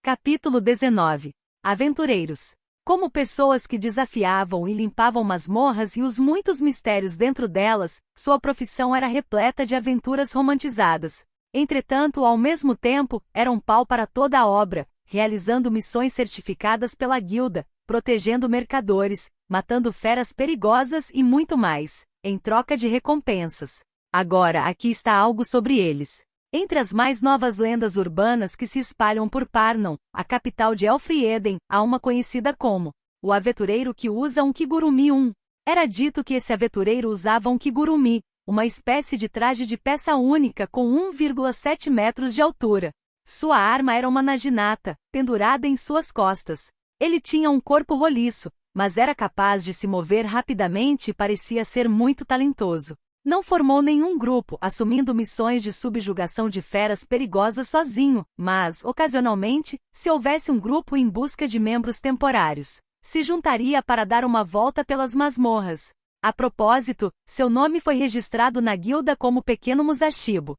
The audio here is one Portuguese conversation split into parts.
Capítulo 19. Aventureiros. Como pessoas que desafiavam e limpavam masmorras e os muitos mistérios dentro delas, sua profissão era repleta de aventuras romantizadas. Entretanto, ao mesmo tempo, era um pau para toda a obra, realizando missões certificadas pela guilda, protegendo mercadores, matando feras perigosas e muito mais, em troca de recompensas. Agora, aqui está algo sobre eles. Entre as mais novas lendas urbanas que se espalham por Parnon, a capital de Elfrieden, há uma conhecida como o aventureiro que usa um kigurumi. Era dito que esse aventureiro usava um kigurumi, uma espécie de traje de peça única com 1,7 metros de altura. Sua arma era uma naginata, pendurada em suas costas. Ele tinha um corpo roliço, mas era capaz de se mover rapidamente e parecia ser muito talentoso. Não formou nenhum grupo, assumindo missões de subjugação de feras perigosas sozinho, mas, ocasionalmente, se houvesse um grupo em busca de membros temporários, se juntaria para dar uma volta pelas masmorras. A propósito, seu nome foi registrado na guilda como Pequeno Musashibo.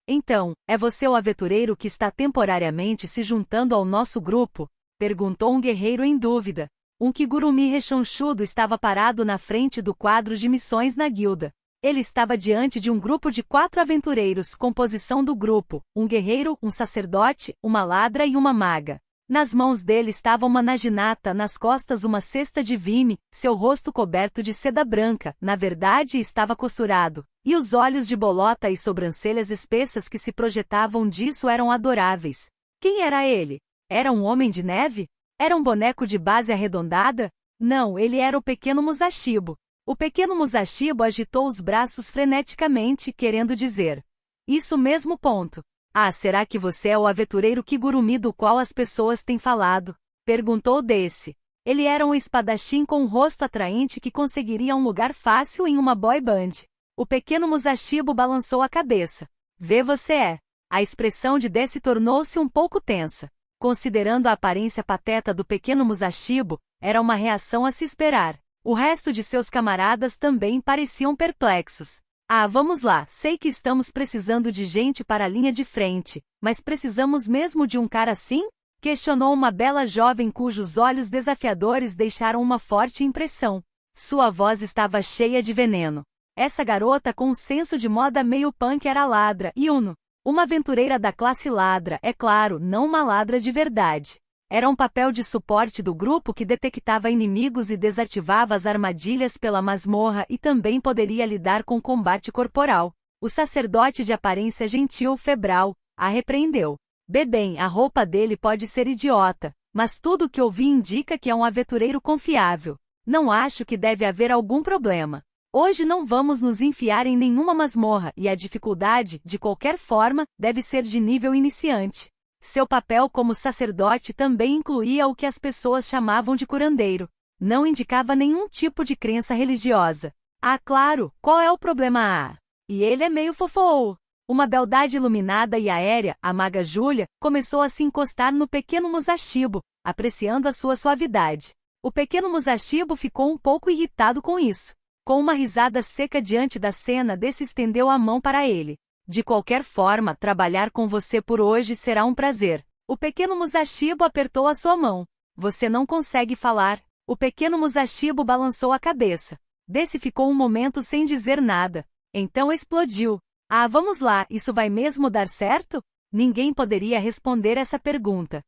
Então, é você o aventureiro que está temporariamente se juntando ao nosso grupo? Perguntou um guerreiro em dúvida. Um kigurumi rechonchudo estava parado na frente do quadro de missões na guilda. Ele estava diante de um grupo de 4 aventureiros, composição do grupo, um guerreiro, um sacerdote, uma ladra e uma maga. Nas mãos dele estava uma naginata, nas costas uma cesta de vime, seu rosto coberto de seda branca, na verdade estava costurado, e os olhos de bolota e sobrancelhas espessas que se projetavam disso eram adoráveis. Quem era ele? Era um homem de neve? Era um boneco de base arredondada? Não, ele era o Pequeno Musashibo. O Pequeno Musashibo agitou os braços freneticamente, querendo dizer: isso mesmo ponto. Ah, será que você é o aventureiro kigurumi do qual as pessoas têm falado? Perguntou Desse. Ele era um espadachim com um rosto atraente que conseguiria um lugar fácil em uma boy band. O Pequeno Musashibo balançou a cabeça. Vê, você é. A expressão de Desse tornou-se um pouco tensa. Considerando a aparência pateta do Pequeno Musashibo, era uma reação a se esperar. O resto de seus camaradas também pareciam perplexos. Ah, vamos lá, sei que estamos precisando de gente para a linha de frente, mas precisamos mesmo de um cara assim? Questionou uma bela jovem cujos olhos desafiadores deixaram uma forte impressão. Sua voz estava cheia de veneno. Essa garota com um senso de moda meio punk era ladra, Yuno. Uma aventureira da classe ladra, é claro, não uma ladra de verdade. Era um papel de suporte do grupo que detectava inimigos e desativava as armadilhas pela masmorra e também poderia lidar com combate corporal. O sacerdote de aparência gentil febral a repreendeu. Bem, a roupa dele pode ser idiota, mas tudo o que ouvi indica que é um aventureiro confiável. Não acho que deve haver algum problema. Hoje não vamos nos enfiar em nenhuma masmorra e a dificuldade, de qualquer forma, deve ser de nível iniciante. Seu papel como sacerdote também incluía o que as pessoas chamavam de curandeiro. Não indicava nenhum tipo de crença religiosa. Ah, claro, qual é o problema? E ele é meio fofou. Uma beldade iluminada e aérea, a maga Júlia, começou a se encostar no Pequeno Musashibo, apreciando a sua suavidade. O Pequeno Musashibo ficou um pouco irritado com isso. Com uma risada seca diante da cena, Desse estendeu a mão para ele. De qualquer forma, trabalhar com você por hoje será um prazer. O Pequeno Musashibo apertou a sua mão. Você não consegue falar. O Pequeno Musashibo balançou a cabeça. Desse ficou um momento sem dizer nada. Então explodiu. Ah, vamos lá, isso vai mesmo dar certo? Ninguém poderia responder essa pergunta.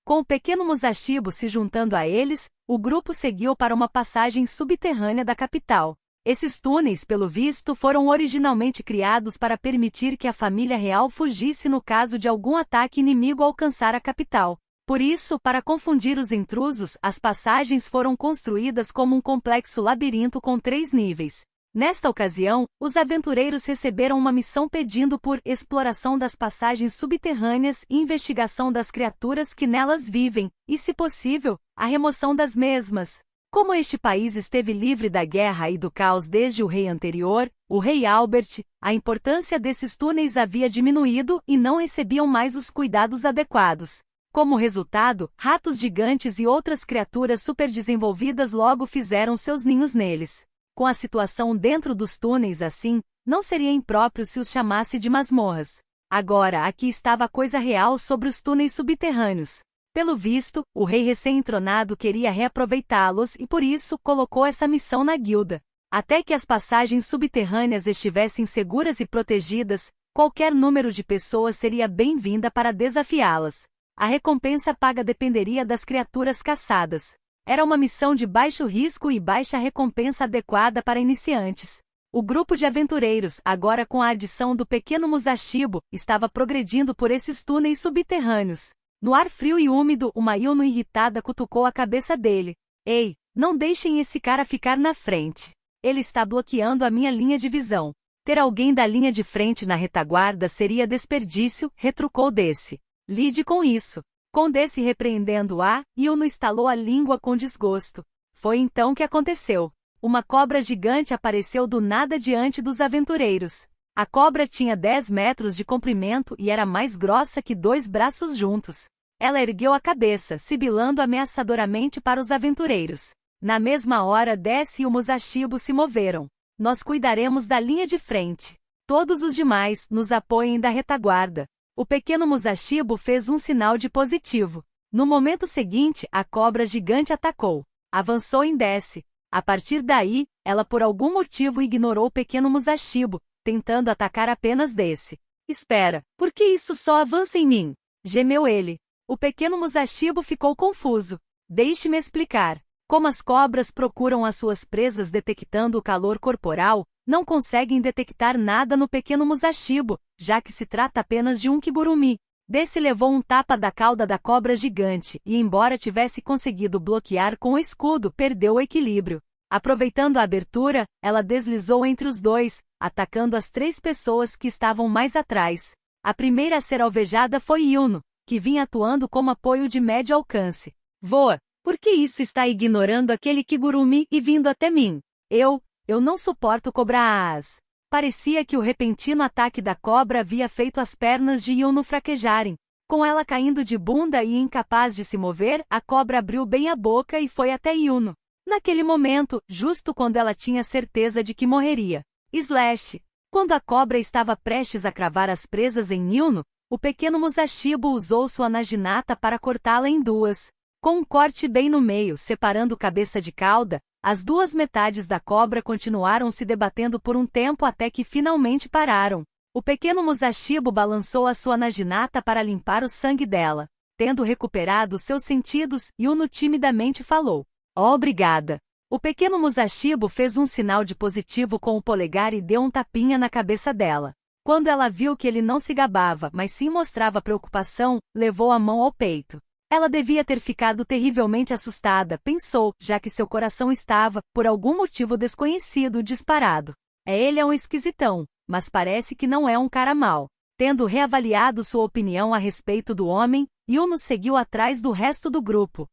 Com o Pequeno Musashibo se juntando a eles, o grupo seguiu para uma passagem subterrânea da capital. Esses túneis, pelo visto, foram originalmente criados para permitir que a família real fugisse no caso de algum ataque inimigo alcançar a capital. Por isso, para confundir os intrusos, as passagens foram construídas como um complexo labirinto com 3 níveis. Nesta ocasião, os aventureiros receberam uma missão pedindo por exploração das passagens subterrâneas e investigação das criaturas que nelas vivem, e, se possível, a remoção das mesmas. Como este país esteve livre da guerra e do caos desde o rei anterior, o rei Albert, a importância desses túneis havia diminuído e não recebiam mais os cuidados adequados. Como resultado, ratos gigantes e outras criaturas superdesenvolvidas logo fizeram seus ninhos neles. Com a situação dentro dos túneis assim, não seria impróprio se os chamasse de masmorras. Agora, aqui estava a coisa real sobre os túneis subterrâneos. Pelo visto, o rei recém-entronado queria reaproveitá-los e por isso colocou essa missão na guilda. Até que as passagens subterrâneas estivessem seguras e protegidas, qualquer número de pessoas seria bem-vinda para desafiá-las. A recompensa paga dependeria das criaturas caçadas. Era uma missão de baixo risco e baixa recompensa adequada para iniciantes. O grupo de aventureiros, agora com a adição do pequeno Musashibo, estava progredindo por esses túneis subterrâneos. No ar frio e úmido, uma Yuno irritada cutucou a cabeça dele. Ei, não deixem esse cara ficar na frente. Ele está bloqueando a minha linha de visão. Ter alguém da linha de frente na retaguarda seria desperdício, retrucou Desse. Lide com isso. Com Desse repreendendo-a, Yuno estalou a língua com desgosto. Foi então que aconteceu. Uma cobra gigante apareceu do nada diante dos aventureiros. A cobra tinha 10 metros de comprimento e era mais grossa que 2 braços juntos. Ela ergueu a cabeça, sibilando ameaçadoramente para os aventureiros. Na mesma hora Desse e o Musashibo se moveram. Nós cuidaremos da linha de frente. Todos os demais nos apoiem da retaguarda. O pequeno Musashibo fez um sinal de positivo. No momento seguinte, a cobra gigante atacou. Avançou em Desse. A partir daí, ela por algum motivo ignorou o pequeno Musashibo, tentando atacar apenas Desse. Espera, por que isso só avança em mim? Gemeu ele. O pequeno Musashibo ficou confuso. Deixe-me explicar. Como as cobras procuram as suas presas detectando o calor corporal, não conseguem detectar nada no pequeno Musashibo, já que se trata apenas de um kigurumi. Desse levou um tapa da cauda da cobra gigante e, embora tivesse conseguido bloquear com o escudo, perdeu o equilíbrio. Aproveitando a abertura, ela deslizou entre os dois, atacando as 3 pessoas que estavam mais atrás. A primeira a ser alvejada foi Yuno, que vinha atuando como apoio de médio alcance. Voa! Por que isso está ignorando aquele kigurumi e vindo até mim? Eu não suporto cobras. Parecia que o repentino ataque da cobra havia feito as pernas de Yuno fraquejarem. Com ela caindo de bunda e incapaz de se mover, a cobra abriu bem a boca e foi até Yuno. Naquele momento, justo quando ela tinha certeza de que morreria. Slash! Quando a cobra estava prestes a cravar as presas em Yuno, o pequeno Musashibo usou sua naginata para cortá-la em duas. Com um corte bem no meio, separando cabeça de cauda, as 2 metades da cobra continuaram se debatendo por um tempo até que finalmente pararam. O pequeno Musashibo balançou a sua naginata para limpar o sangue dela. Tendo recuperado seus sentidos, Yuno timidamente falou. Obrigada. O pequeno Musashibo fez um sinal de positivo com o polegar e deu um tapinha na cabeça dela. Quando ela viu que ele não se gabava, mas sim mostrava preocupação, levou a mão ao peito. Ela devia ter ficado terrivelmente assustada, pensou, já que seu coração estava, por algum motivo desconhecido, disparado. Ele é um esquisitão, mas parece que não é um cara mau. Tendo reavaliado sua opinião a respeito do homem, Yuno seguiu atrás do resto do grupo.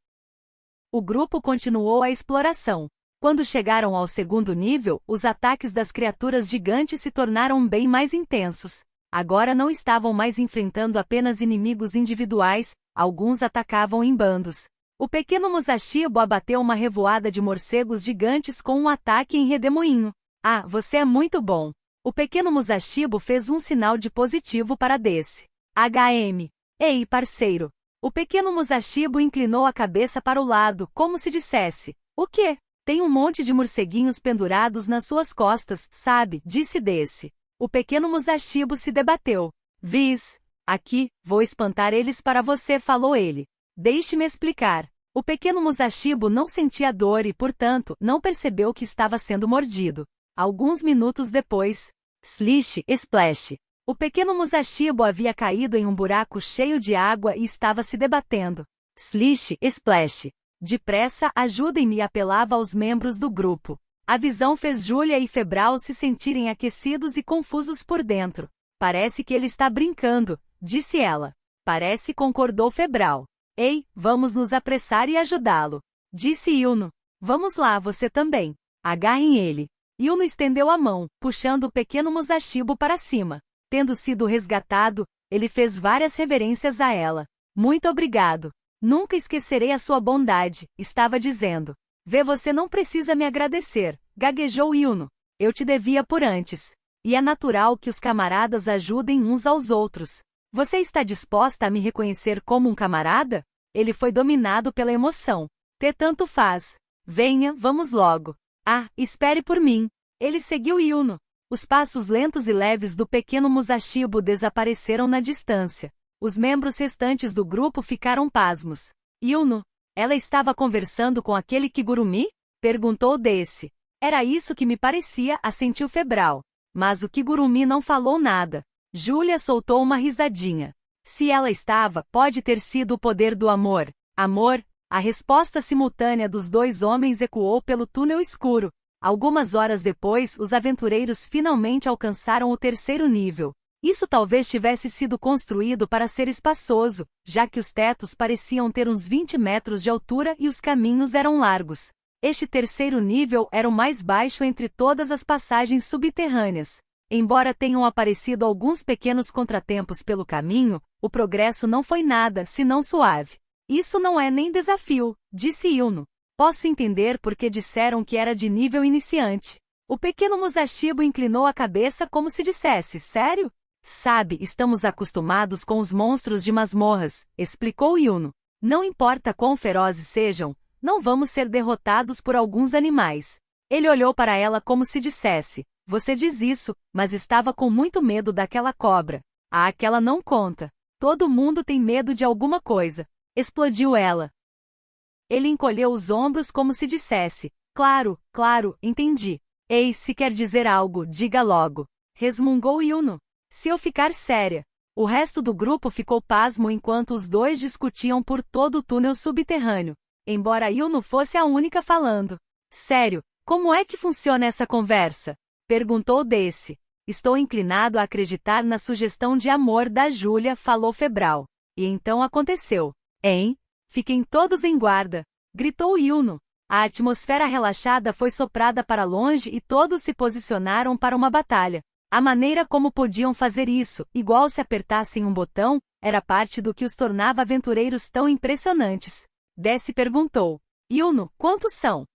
O grupo continuou a exploração. Quando chegaram ao segundo nível, os ataques das criaturas gigantes se tornaram bem mais intensos. Agora não estavam mais enfrentando apenas inimigos individuais, alguns atacavam em bandos. O pequeno Musashibo abateu uma revoada de morcegos gigantes com um ataque em redemoinho. Ah, você é muito bom. O pequeno Musashibo fez um sinal de positivo para Desse. HM. Ei, parceiro. O pequeno Musashibo inclinou a cabeça para o lado, como se dissesse, o quê? Tem um monte de morceguinhos pendurados nas suas costas, sabe? Disse Desse. O pequeno Musashibo se debateu. Viz. Aqui, vou espantar eles para você, falou ele. Deixe-me explicar. O pequeno Musashibo não sentia dor e, portanto, não percebeu que estava sendo mordido. Alguns minutos depois, Slish, Splash. O pequeno Musashibo havia caído em um buraco cheio de água e estava se debatendo. Slish, Splash. Depressa, ajudem-me, apelava aos membros do grupo. A visão fez Júlia e Febral se sentirem aquecidos e confusos por dentro. Parece que ele está brincando, disse ela. Parece, concordou Febral. Ei, vamos nos apressar e ajudá-lo, disse Yuno. Vamos lá, você também. Agarrem ele. Yuno estendeu a mão, puxando o pequeno Musashibo para cima. Tendo sido resgatado, ele fez várias reverências a ela. Muito obrigado. Nunca esquecerei a sua bondade, estava dizendo. Vê, você não precisa me agradecer, gaguejou Yuno. Eu te devia por antes. E é natural que os camaradas ajudem uns aos outros. Você está disposta a me reconhecer como um camarada? Ele foi dominado pela emoção. Tanto faz. Venha, vamos logo. Ah, espere por mim. Ele seguiu Yuno. Os passos lentos e leves do pequeno Musashibo desapareceram na distância. Os membros restantes do grupo ficaram pasmos. Yuno, ela estava conversando com aquele Kigurumi? Perguntou Desse. Era isso que me parecia, assentiu Febral. Mas o Kigurumi não falou nada. Julia soltou uma risadinha. Se ela estava, pode ter sido o poder do amor. Amor? A resposta simultânea dos dois homens ecoou pelo túnel escuro. Algumas horas depois, os aventureiros finalmente alcançaram o terceiro nível. Isso talvez tivesse sido construído para ser espaçoso, já que os tetos pareciam ter uns 20 metros de altura e os caminhos eram largos. Este terceiro nível era o mais baixo entre todas as passagens subterrâneas. Embora tenham aparecido alguns pequenos contratempos pelo caminho, o progresso não foi nada senão suave. Isso não é nem desafio, disse Yuno. Posso entender porque disseram que era de nível iniciante. O pequeno Musashibo inclinou a cabeça como se dissesse, sério? Sabe, estamos acostumados com os monstros de masmorras, explicou Yuno. Não importa quão ferozes sejam, não vamos ser derrotados por alguns animais. Ele olhou para ela como se dissesse, você diz isso, mas estava com muito medo daquela cobra. Ah, aquela não conta. Todo mundo tem medo de alguma coisa. Explodiu ela. Ele encolheu os ombros como se dissesse, claro, entendi. Ei, se quer dizer algo, diga logo. Resmungou Yuno. Se eu ficar séria. O resto do grupo ficou pasmo enquanto os dois discutiam por todo o túnel subterrâneo. Embora Yuno fosse a única falando. Sério, como é que funciona essa conversa? Perguntou Desse. Estou inclinado a acreditar na sugestão de amor da Julia, falou Febral. E então aconteceu. Hein? Fiquem todos em guarda. Gritou Yuno. A atmosfera relaxada foi soprada para longe e todos se posicionaram para uma batalha. A maneira como podiam fazer isso, igual se apertassem um botão, era parte do que os tornava aventureiros tão impressionantes. Desse perguntou. Yuno, quantos são?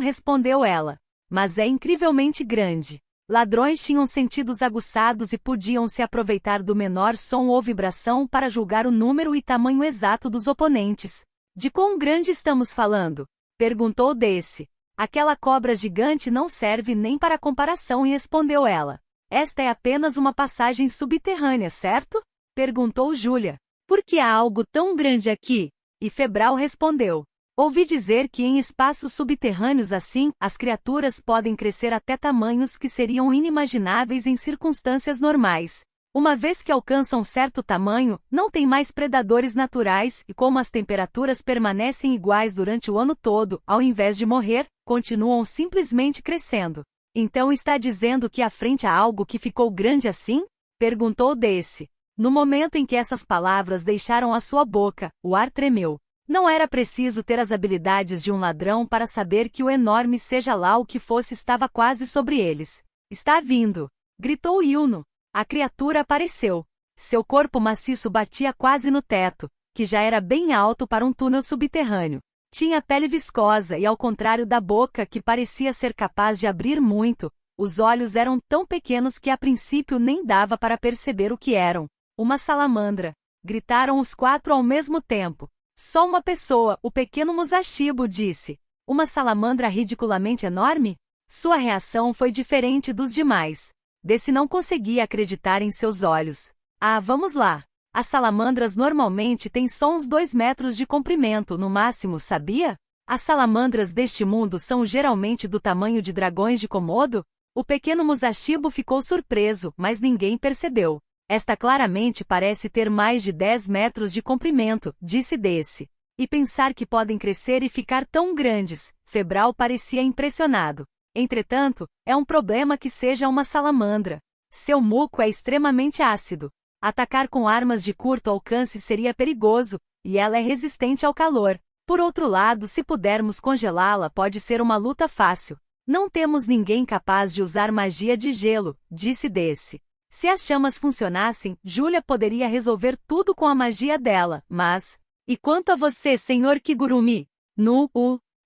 Respondeu ela. Mas é incrivelmente grande. Ladrões tinham sentidos aguçados e podiam se aproveitar do menor som ou vibração para julgar o número e tamanho exato dos oponentes. De quão grande estamos falando? Perguntou Desse. Aquela cobra gigante não serve nem para comparação, respondeu ela. Esta é apenas uma passagem subterrânea, certo? Perguntou Julia. Por que há algo tão grande aqui? E Febral respondeu. Ouvi dizer que em espaços subterrâneos assim, as criaturas podem crescer até tamanhos que seriam inimagináveis em circunstâncias normais. Uma vez que alcançam certo tamanho, não tem mais predadores naturais e como as temperaturas permanecem iguais durante o ano todo, ao invés de morrer, continuam simplesmente crescendo. Então está dizendo que à frente há algo que ficou grande assim? Perguntou Desse. No momento em que essas palavras deixaram a sua boca, o ar tremeu. Não era preciso ter as habilidades de um ladrão para saber que o enorme seja lá o que fosse estava quase sobre eles. Está vindo! Gritou Yuno. A criatura apareceu. Seu corpo maciço batia quase no teto, que já era bem alto para um túnel subterrâneo. Tinha pele viscosa e ao contrário da boca que parecia ser capaz de abrir muito, os olhos eram tão pequenos que a princípio nem dava para perceber o que eram. Uma salamandra. Gritaram os quatro ao mesmo tempo. Só uma pessoa, o pequeno Musashibo disse. Uma salamandra ridiculamente enorme? Sua reação foi diferente dos demais. Desse não conseguia acreditar em seus olhos. Ah, vamos lá. As salamandras normalmente têm só uns 2 metros de comprimento no máximo, sabia? As salamandras deste mundo são geralmente do tamanho de dragões de Komodo? O pequeno Musashibo ficou surpreso, mas ninguém percebeu. Esta claramente parece ter mais de 10 metros de comprimento, disse Desse. E pensar que podem crescer e ficar tão grandes, Febral parecia impressionado. Entretanto, é um problema que seja uma salamandra. Seu muco é extremamente ácido. Atacar com armas de curto alcance seria perigoso, e ela é resistente ao calor. Por outro lado, se pudermos congelá-la, pode ser uma luta fácil. Não temos ninguém capaz de usar magia de gelo, disse Desse. Se as chamas funcionassem, Julia poderia resolver tudo com a magia dela, mas... E quanto a você, Sr. Kigurumi?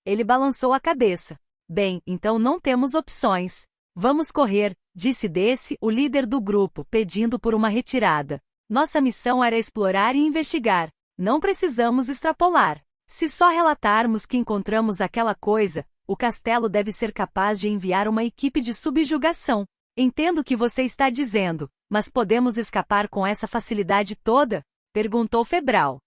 Ele balançou a cabeça. Bem, então não temos opções. Vamos correr, disse Desse, o líder do grupo, pedindo por uma retirada. Nossa missão era explorar e investigar. Não precisamos extrapolar. Se só relatarmos que encontramos aquela coisa, o castelo deve ser capaz de enviar uma equipe de subjugação. Entendo o que você está dizendo, mas podemos escapar com essa facilidade toda? Perguntou Febral.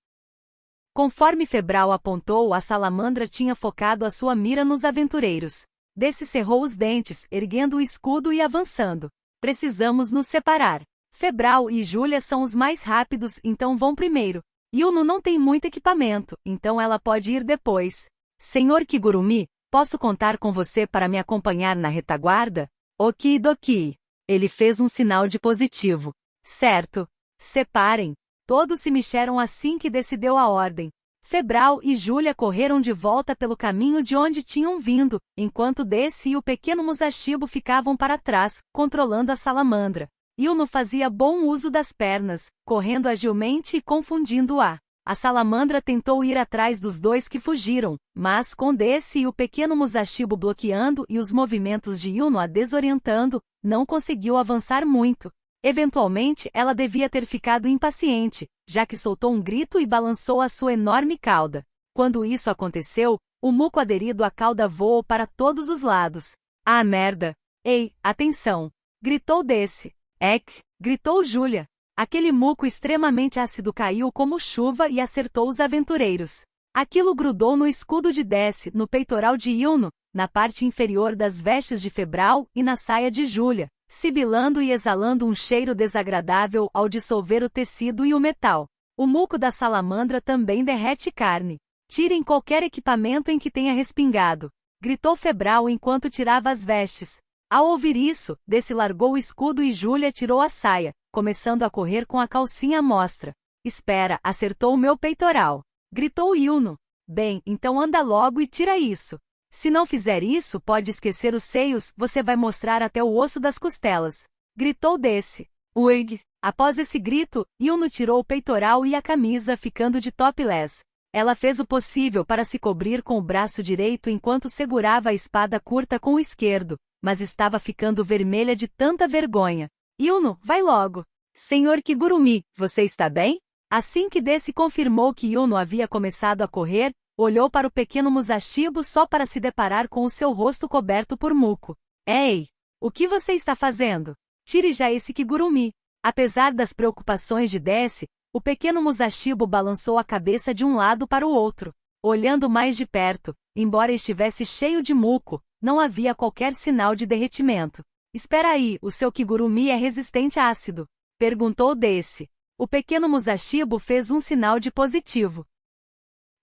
Conforme Febral apontou, a salamandra tinha focado a sua mira nos aventureiros. Desse cerrou os dentes, erguendo o escudo e avançando. Precisamos nos separar. Febral e Júlia são os mais rápidos, então vão primeiro. Yuno não tem muito equipamento, então ela pode ir depois. Senhor Kigurumi, posso contar com você para me acompanhar na retaguarda? Okidoki. Ele fez um sinal de positivo. Certo. Separem. Todos se mexeram assim que Desse deu a ordem. Febral e Júlia correram de volta pelo caminho de onde tinham vindo, enquanto Desse e o pequeno Musashibo ficavam para trás, controlando a salamandra. Yuno fazia bom uso das pernas, correndo agilmente e confundindo-a. A salamandra tentou ir atrás dos dois que fugiram, mas com Desse e o pequeno Musashibo bloqueando e os movimentos de Yuno a desorientando, não conseguiu avançar muito. Eventualmente, ela devia ter ficado impaciente, já que soltou um grito e balançou a sua enorme cauda. Quando isso aconteceu, o muco aderido à cauda voou para todos os lados. Ah, merda! Ei, atenção! Gritou Desse. Ek! Gritou Júlia. Aquele muco extremamente ácido caiu como chuva e acertou os aventureiros. Aquilo grudou no escudo de Desse, no peitoral de Yuno, na parte inferior das vestes de Febral e na saia de Júlia, sibilando e exalando um cheiro desagradável ao dissolver o tecido e o metal. O muco da salamandra também derrete carne. Tirem qualquer equipamento em que tenha respingado, gritou Febral enquanto tirava as vestes. Ao ouvir isso, Desse largou o escudo e Júlia tirou a saia, começando a correr com a calcinha à mostra. Espera, acertou o meu peitoral, gritou Yuno. Bem, então anda logo e tira isso. Se não fizer isso, pode esquecer os seios, você vai mostrar até o osso das costelas. Gritou Desse. Uig! Após esse grito, Yuno tirou o peitoral e a camisa, ficando de topless. Ela fez o possível para se cobrir com o braço direito enquanto segurava a espada curta com o esquerdo, mas estava ficando vermelha de tanta vergonha. Yuno, vai logo. Senhor Kigurumi, você está bem? Assim que Desse confirmou que Yuno havia começado a correr, olhou para o pequeno Musashibo só para se deparar com o seu rosto coberto por muco. Ei! O que você está fazendo? Tire já esse Kigurumi. Apesar das preocupações de Desse, o pequeno Musashibo balançou a cabeça de um lado para o outro. Olhando mais de perto, embora estivesse cheio de muco, não havia qualquer sinal de derretimento. Espera aí, o seu Kigurumi é resistente a ácido? Perguntou Desse. O pequeno Musashibo fez um sinal de positivo.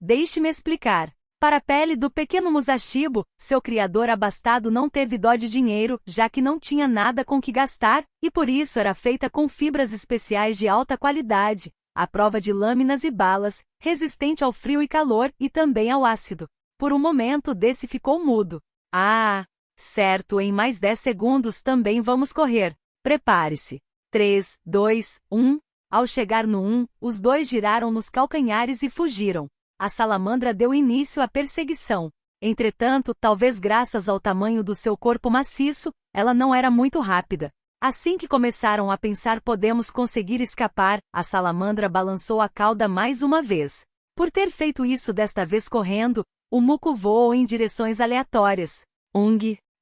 Deixe-me explicar. Para a pele do pequeno Musashibo, seu criador abastado não teve dó de dinheiro, já que não tinha nada com que gastar, e por isso era feita com fibras especiais de alta qualidade, à prova de lâminas e balas, resistente ao frio e calor e também ao ácido. Por um momento Desse ficou mudo. Ah! Certo, em mais 10 segundos também vamos correr. Prepare-se. 3, 2, 1. Ao chegar no 1, os dois giraram nos calcanhares e fugiram. A salamandra deu início à perseguição. Entretanto, talvez graças ao tamanho do seu corpo maciço, ela não era muito rápida. Assim que começaram a pensar podemos conseguir escapar, a salamandra balançou a cauda mais uma vez. Por ter feito isso desta vez correndo, o muco voou em direções aleatórias.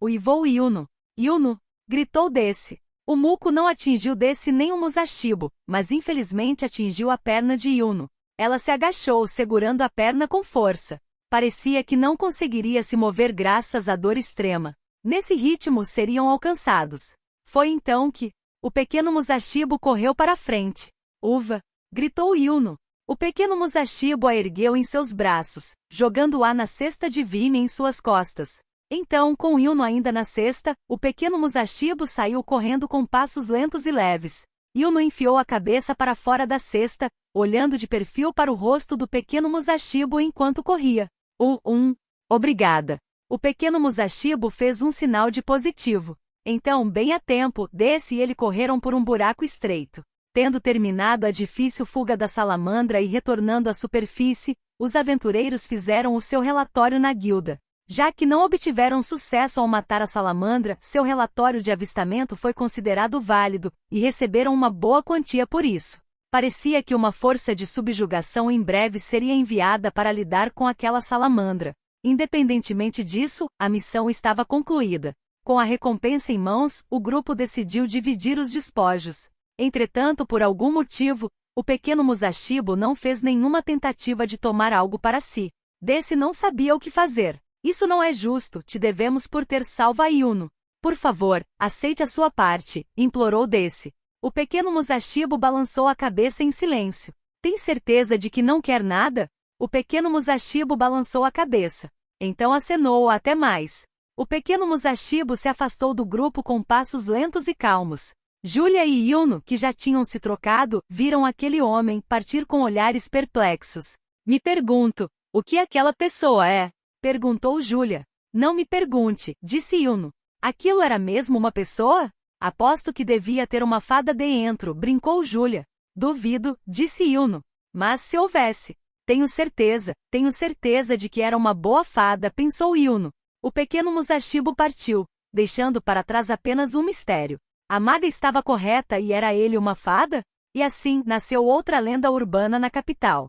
Uivou Yuno. Yuno! Gritou Desse. O muco não atingiu Desse nem o Musashibo, mas infelizmente atingiu a perna de Yuno. Ela se agachou, segurando a perna com força. Parecia que não conseguiria se mover graças à dor extrema. Nesse ritmo seriam alcançados. Foi então que o pequeno Musashibo correu para a frente. Uva! Gritou Yuno. O pequeno Musashibo a ergueu em seus braços, jogando-a na cesta de vime em suas costas. Então, com Yuno ainda na cesta, o pequeno Musashibo saiu correndo com passos lentos e leves. Yuno enfiou a cabeça para fora da cesta, olhando de perfil para o rosto do pequeno Musashibo enquanto corria. Obrigada. O pequeno Musashibo fez um sinal de positivo. Então, bem a tempo, Desse e ele correram por um buraco estreito. Tendo terminado a difícil fuga da salamandra e retornando à superfície, os aventureiros fizeram o seu relatório na guilda. Já que não obtiveram sucesso ao matar a salamandra, seu relatório de avistamento foi considerado válido, e receberam uma boa quantia por isso. Parecia que uma força de subjugação em breve seria enviada para lidar com aquela salamandra. Independentemente disso, a missão estava concluída. Com a recompensa em mãos, o grupo decidiu dividir os despojos. Entretanto, por algum motivo, o pequeno Musashibo não fez nenhuma tentativa de tomar algo para si. Desse não sabia o que fazer. Isso não é justo, te devemos por ter salvo a Yuno. Por favor, aceite a sua parte, implorou Desse. O pequeno Musashibo balançou a cabeça em silêncio. Tem certeza de que não quer nada? O pequeno Musashibo balançou a cabeça. Então acenou até mais. O pequeno Musashibo se afastou do grupo com passos lentos e calmos. Julia e Yuno, que já tinham se trocado, viram aquele homem partir com olhares perplexos. Me pergunto, o que aquela pessoa é? Perguntou Julia. Não me pergunte, disse Yuno. Aquilo era mesmo uma pessoa? Aposto que devia ter uma fada dentro, brincou Julia. Duvido, disse Yuno. Mas se houvesse. Tenho certeza de que era uma boa fada, pensou Yuno. O pequeno Musashibo partiu, deixando para trás apenas um mistério. A maga estava correta e era ele uma fada? E assim, nasceu outra lenda urbana na capital.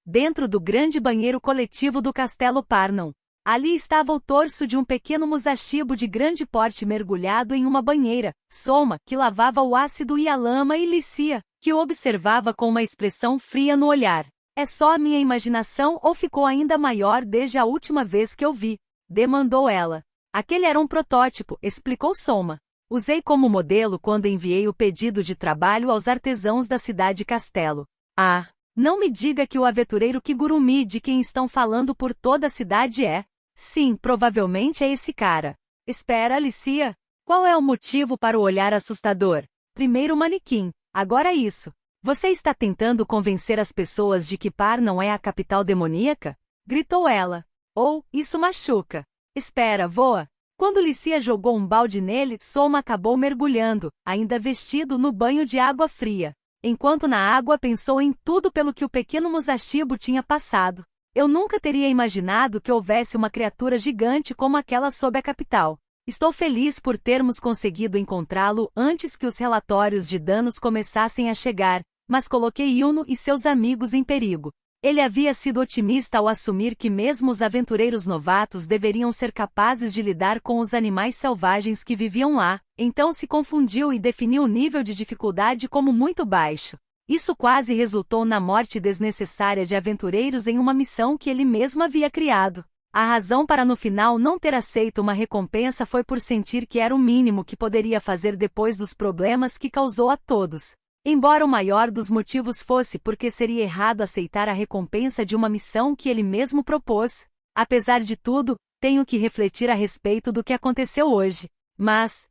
Dentro do grande banheiro coletivo do Castelo Parnon. Ali estava o torso de um pequeno Musashibo de grande porte mergulhado em uma banheira, Soma, que lavava o ácido e a lama, e Licia, que o observava com uma expressão fria no olhar. É só a minha imaginação ou ficou ainda maior desde a última vez que eu vi? Demandou ela. Aquele era um protótipo, explicou Soma. Usei como modelo quando enviei o pedido de trabalho aos artesãos da cidade Castelo. Ah! Não me diga que o aventureiro Kigurumi de quem estão falando por toda a cidade é. Sim, provavelmente é esse cara. Espera, Alicia. Qual é o motivo para o olhar assustador? Primeiro o manequim, agora isso. Você está tentando convencer as pessoas de que Par não é a capital demoníaca? Gritou ela. Ou, isso machuca. Espera, voa. Quando Licia jogou um balde nele, Soma acabou mergulhando, ainda vestido no banho de água fria. Enquanto na água pensou em tudo pelo que o pequeno Musashibo tinha passado. Eu nunca teria imaginado que houvesse uma criatura gigante como aquela sob a capital. Estou feliz por termos conseguido encontrá-lo antes que os relatórios de danos começassem a chegar, mas coloquei Yuno e seus amigos em perigo. Ele havia sido otimista ao assumir que mesmo os aventureiros novatos deveriam ser capazes de lidar com os animais selvagens que viviam lá, então se confundiu e definiu o nível de dificuldade como muito baixo. Isso quase resultou na morte desnecessária de aventureiros em uma missão que ele mesmo havia criado. A razão para no final não ter aceito uma recompensa foi por sentir que era o mínimo que poderia fazer depois dos problemas que causou a todos. Embora o maior dos motivos fosse porque seria errado aceitar a recompensa de uma missão que ele mesmo propôs. Apesar de tudo, tenho que refletir a respeito do que aconteceu hoje. Mas,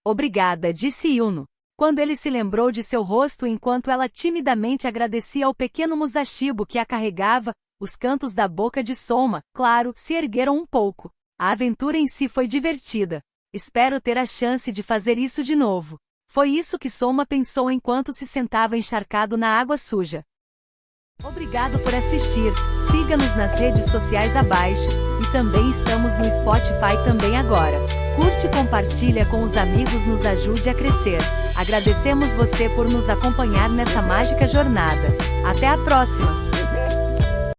obrigada, disse Yuno. Quando ele se lembrou de seu rosto enquanto ela timidamente agradecia ao pequeno Musashibo que a carregava, os cantos da boca de Soma, claro, se ergueram um pouco. A aventura em si foi divertida. Espero ter a chance de fazer isso de novo. Foi isso que Soma pensou enquanto se sentava encharcado na água suja. Obrigado por assistir, siga-nos nas redes sociais abaixo, e também estamos no Spotify também agora. Curte e compartilha com os amigos, nos ajude a crescer. Agradecemos você por nos acompanhar nessa mágica jornada. Até a próxima!